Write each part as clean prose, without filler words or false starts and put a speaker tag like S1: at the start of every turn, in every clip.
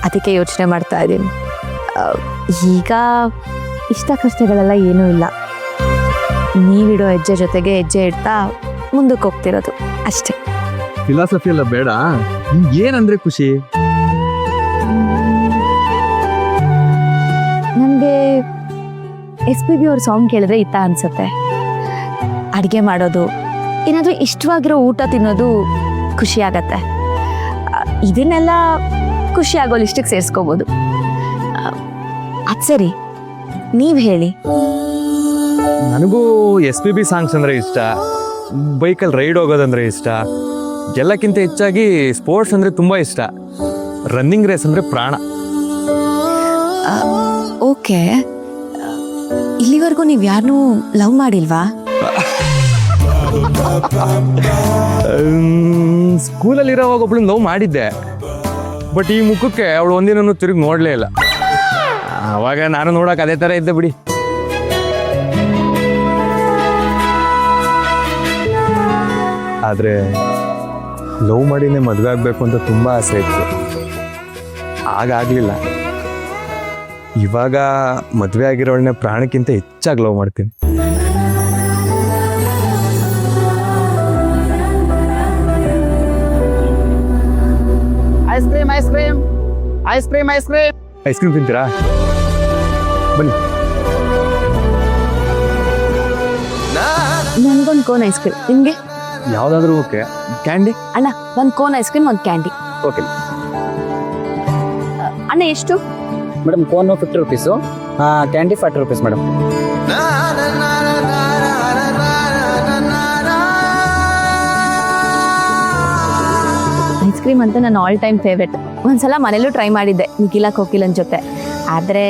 S1: ಅದಕ್ಕೆ ಯೋಚನೆ ಮಾಡ್ತಾ ಇದ್ದೀನಿ. ಈಗ ಇಷ್ಟ ಕಷ್ಟಗಳೆಲ್ಲ ಏನೂ ಇಲ್ಲ. ನೀವಿಡೋ ಹೆಜ್ಜೆ ಜೊತೆಗೆ ಹೆಜ್ಜೆ ಇಡ್ತಾ ಮುಂದಕ್ಕೆ ಹೋಗ್ತಿರೋದು ಅಷ್ಟೇ.
S2: ಫಿಲಾಸಫಿ ಎಲ್ಲ ಬೇಡ, ಏನಂದ್ರೆ ಖುಷಿ?
S1: ನನಗೆ SPB ಅವ್ರ ಸಾಂಗ್ ಕೇಳಿದ್ರೆ ಇತ್ತ ಅನ್ಸುತ್ತೆ. ಅಡುಗೆ ಮಾಡೋದು, ಏನಾದರೂ ಇಷ್ಟವಾಗಿರೋ ಊಟ ತಿನ್ನೋದು ಖುಷಿ ಆಗತ್ತೆ. ಇದನ್ನೆಲ್ಲ ಖುಷಿ ಆಗೋ ಲಿಸ್ಟಿಗೆ ಸೇರಿಸ್ಕೋಬೋದು. ಅದು ಸರಿ, ನೀವು ಹೇಳಿ.
S2: ನನಗೂ SPB ಸಾಂಗ್ಸ್ ಅಂದರೆ ಇಷ್ಟ, ಬೈಕಲ್ಲಿ ರೈಡ್ ಹೋಗೋದಂದ್ರೆ ಇಷ್ಟ, ಎಲ್ಲಕ್ಕಿಂತ ಹೆಚ್ಚಾಗಿ ಸ್ಪೋರ್ಟ್ಸ್ ಅಂದರೆ ತುಂಬ ಇಷ್ಟ. ರನ್ನಿಂಗ್ ರೇಸ್ ಅಂದರೆ ಪ್ರಾಣ.
S1: ಓಕೆ, ಇಲ್ಲಿವರೆಗೂ ನೀವು ಯಾರನ್ನೂ ಲವ್ ಮಾಡಿಲ್ವಾ?
S2: ಸ್ಕೂಲಲ್ಲಿರೋವಾಗ ಒಬ್ಳನ್ನ ಲವ್ ಮಾಡಿದ್ದೆ, ಬಟ್ ಈ ಮುಖಕ್ಕೆ ಅವಳು ಒಂದಿನೂ ತಿರುಗಿ ನೋಡಲೇ ಇಲ್ಲ. ಆವಾಗ ನಾನು ನೋಡೋಕೆ ಅದೇ ಥರ ಇದ್ದೆ ಬಿಡಿ. ಆದರೆ ಲವ್ ಮಾಡಿನೇ ಮದುವೆ ಆಗಬೇಕು ಅಂತ ತುಂಬ ಆಸೆ ಇತ್ತು, ಆಗಾಗಲಿಲ್ಲ. ಇವಾಗ ಮದುವೆ ಆಗಿರೋಳನ್ನ ಪ್ರಾಣಕ್ಕಿಂತ ಹೆಚ್ಚಾಗಿ ಲವ್ ಮಾಡ್ತೀನಿ.
S3: Ice cream ice cream ice cream ice cream
S2: ice cream ತಿಂತೀರಾ? ಬನ್ನಿ.
S1: ನನಗೊಂದು ಕೋನ್ ಐಸ್ ಕ್ರೀಮ್, ನಿಮಗೆ?
S2: ಯಾವುದಾದ್ರೂ ಓಕೆ. ಕ್ಯಾಂಡಿ?
S1: ಅಣ್ಣ, ಒಂದು ಕೋನ್ ಐಸ್ ಕ್ರೀಮ್, ಒಂದು ಕ್ಯಾಂಡಿ.
S2: ಓಕೆ.
S1: ಅಣ್ಣ ಎಷ್ಟು?
S3: Madam cone 50 rupees, candy 40 rupees madam.
S1: Ice cream ಅಂತ ನನ್ನ ಆಲ್ ಟೈಮ್ ಫೇವ್ರೆಟ್. ಒಂದ್ಸಲ ಮನೇಲೂ ಟ್ರೈ ಮಾಡಿದ್ದೆ ನಿಖಿಲ ಕೋಕಿಲನ್ ಜೊತೆ. ಆದ್ರೆ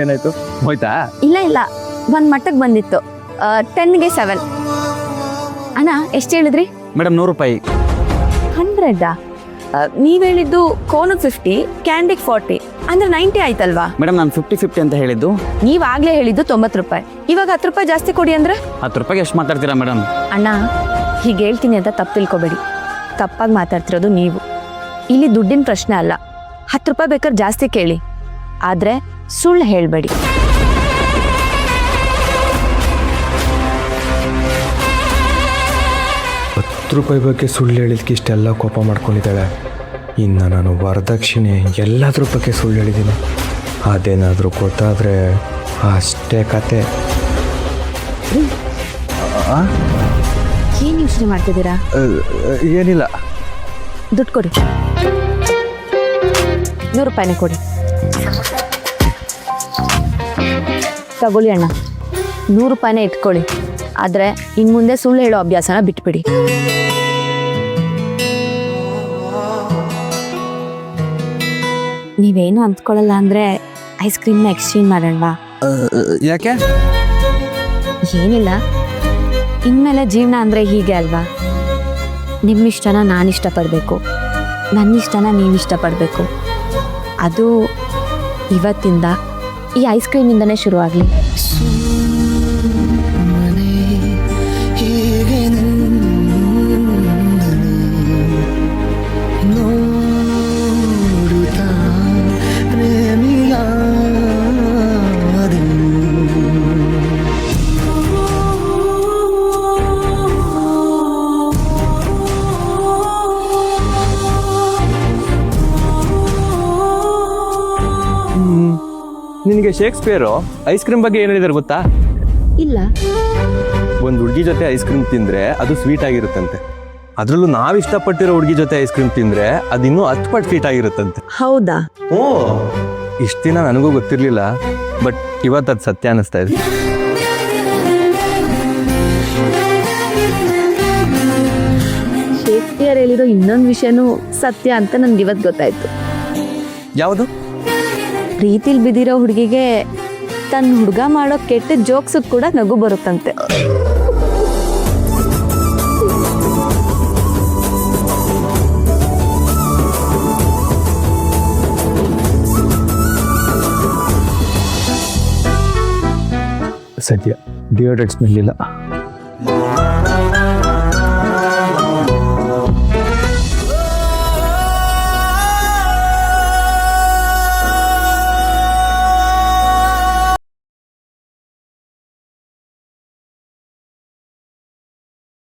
S2: ಏನಾಯ್ತು? ಹೋಯ್ತಾ?
S1: ಇಲ್ಲ, ಒಂದು ಮಟ್ಟಕ್ಕೆ ಬಂದಿತ್ತು. 10ಗೆ 7. ಅಣ್ಣ ಎಷ್ಟು ಹೇಳಿದ್ರಿ?
S3: ಮೇಡಮ್ 100 ರೂಪಾಯಿ.
S1: 100? ನೀವು ಹೇಳಿದ್ದು ಕೋನಿಗೆ 50, ಕ್ಯಾಂಡಿಗೆ 40, ಅಂದ್ರೆ 90 ಆಯ್ತಲ್ವಾ?
S3: ಮೇಡಮ್ ನಾನು 50-50 ಅಂತ ಹೇಳಿದ್ದು.
S1: ನೀವಾಗಲೇ ಹೇಳಿದ್ದು 90 ರೂಪಾಯಿ. ಇವಾಗ 10 ರೂಪಾಯಿ ಜಾಸ್ತಿ ಕೊಡಿ ಅಂದ್ರೆ?
S3: 10 ರೂಪಾಯಿಗೆ ಎಷ್ಟು ಮಾತಾಡ್ತೀರಾ ಮೇಡಮ್?
S1: ಅಣ್ಣ, ಹೀಗೆ ಹೇಳ್ತೀನಿ ಅಂತ ತಪ್ಪು ತಿಳ್ಕೊಬೇಡಿ. ತಪ್ಪಾಗಿ ಮಾತಾಡ್ತಿರೋದು ನೀವು. ಇಲ್ಲಿ ದುಡ್ಡಿನ ಪ್ರಶ್ನೆ ಅಲ್ಲ. 10 ರೂಪಾಯಿ ಬೇಕಾದ್ರೆ ಜಾಸ್ತಿ ಕೇಳಿ, ಆದರೆ ಸುಳ್ಳು ಹೇಳಬೇಡಿ.
S2: ₹10 ಬಗ್ಗೆ ಸುಳ್ಳು ಹೇಳಿದ್ಕೆ ಇಷ್ಟೆಲ್ಲ ಕೋಪ ಮಾಡ್ಕೊಂಡಿದ್ದಾಳೆ. ಇನ್ನು ನಾನು ವರದಕ್ಷಿಣೆ ಎಲ್ಲದ್ರ ಬಗ್ಗೆ ಸುಳ್ಳು ಹೇಳಿದ್ದೀನಿ. ಅದೇನಾದರೂ ಗೊತ್ತಾದರೆ ಅಷ್ಟೇ ಕತೆ.
S1: ಏನು ಯೋಚನೆ ಮಾಡ್ತಿದ್ದೀರಾ?
S2: ಏನಿಲ್ಲ.
S1: ದುಡ್ಡು ಕೊಡಿ. 100 ರೂಪಾಯಿನೇ ಕೊಡಿ. ತಗೊಳ್ಳಿ ಅಣ್ಣ, 100 ರೂಪಾಯಿನೇ ಇಟ್ಕೊಳ್ಳಿ. ಆದರೆ ಇನ್ನು ಮುಂದೆ ಸುಳ್ಳು ಹೇಳೋ ಅಭ್ಯಾಸನ ಬಿಟ್ಬಿಡಿ. ನೀವೇನು ಅಂದ್ಕೊಳ್ಳಲ್ಲ ಅಂದರೆ ಐಸ್ ಕ್ರೀಮ್ನ ಎಕ್ಸ್ಚೇಂಜ್ ಮಾಡೋಣವಾ?
S2: ಯಾಕೆ?
S1: ಏನಿಲ್ಲ, ಇನ್ಮೇಲೆ ಜೀವನ ಅಂದರೆ ಹೀಗೆ ಅಲ್ವಾ? ನಿಮ್ಮಿಷ್ಟನ ನಾನು ಇಷ್ಟಪಡಬೇಕು, ನನ್ನ ಇಷ್ಟನ ನೀವು ಇಷ್ಟಪಡಬೇಕು. ಅದು ಇವತ್ತಿಂದ ಈ ಐಸ್ ಕ್ರೀಮಿಂದನೇ ಶುರುವಾಗಲಿ.
S2: ನಿನಗೆ ಶೇಕ್ಸ್ಪಿಯರು ಐಸ್ ಕ್ರೀಮ್ ಬಗ್ಗೆ ಏನು ಹೇಳಿದಾರೆ ಗೊತ್ತಾ?
S1: ಇಲ್ಲ.
S2: ಒಂದು ಹುಡುಗಿ ಜೊತೆ ಐಸ್ ಕ್ರೀಮ್ ತಿಂದರೆ ಅದು ಸ್ವೀಟ್ ಆಗಿರುತ್ತಂತೆ. ಅದರಲ್ಲೂ ನಾವು ಇಷ್ಟಪಟ್ಟಿರೋ ಹುಡುಗಿ ಜೊತೆ ಐಸ್ ಕ್ರೀಮ್ ತಿಂದರೆ ಅದು ಇನ್ನೂ 10 ಪಟ್ಟು ಸ್ವೀಟ್ ಆಗಿರುತ್ತಂತೆ.
S1: ಹೌದಾ?
S2: ಇಷ್ಟು ದಿನ ನನಗೂ ಗೊತ್ತಿರಲಿಲ್ಲ, ಬಟ್ ಇವತ್ತು ಅದು ಸತ್ಯ ಅನ್ನಿಸ್ತಾ ಇದೆ.
S1: ಶೇಕ್ಸ್ಪಿಯರ್ ಹೇಳಿರೋ ಇನ್ನೊಂದು ವಿಷಯನೂ ಸತ್ಯ ಅಂತ ನನ್ಗೆ ಇವತ್ತು ಗೊತ್ತಾಯ್ತು.
S2: ಯಾವುದು?
S1: ಪ್ರೀತಿಲ್ ಬಿದ್ದಿರೋ ಹುಡುಗಿಗೆ ತನ್ನ ಹುಡುಗ ಮಾಡೋ ಕೆಟ್ಟ ಜೋಕ್ಸ್ ಕೂಡ ನಗು ಬರುತ್ತಂತೆ.
S2: ಸದ್ಯ ಡಿಯೋಡ್ರೆಂಟ್ ಸ್ಮೆಲ್ ಇಲ್ಲ.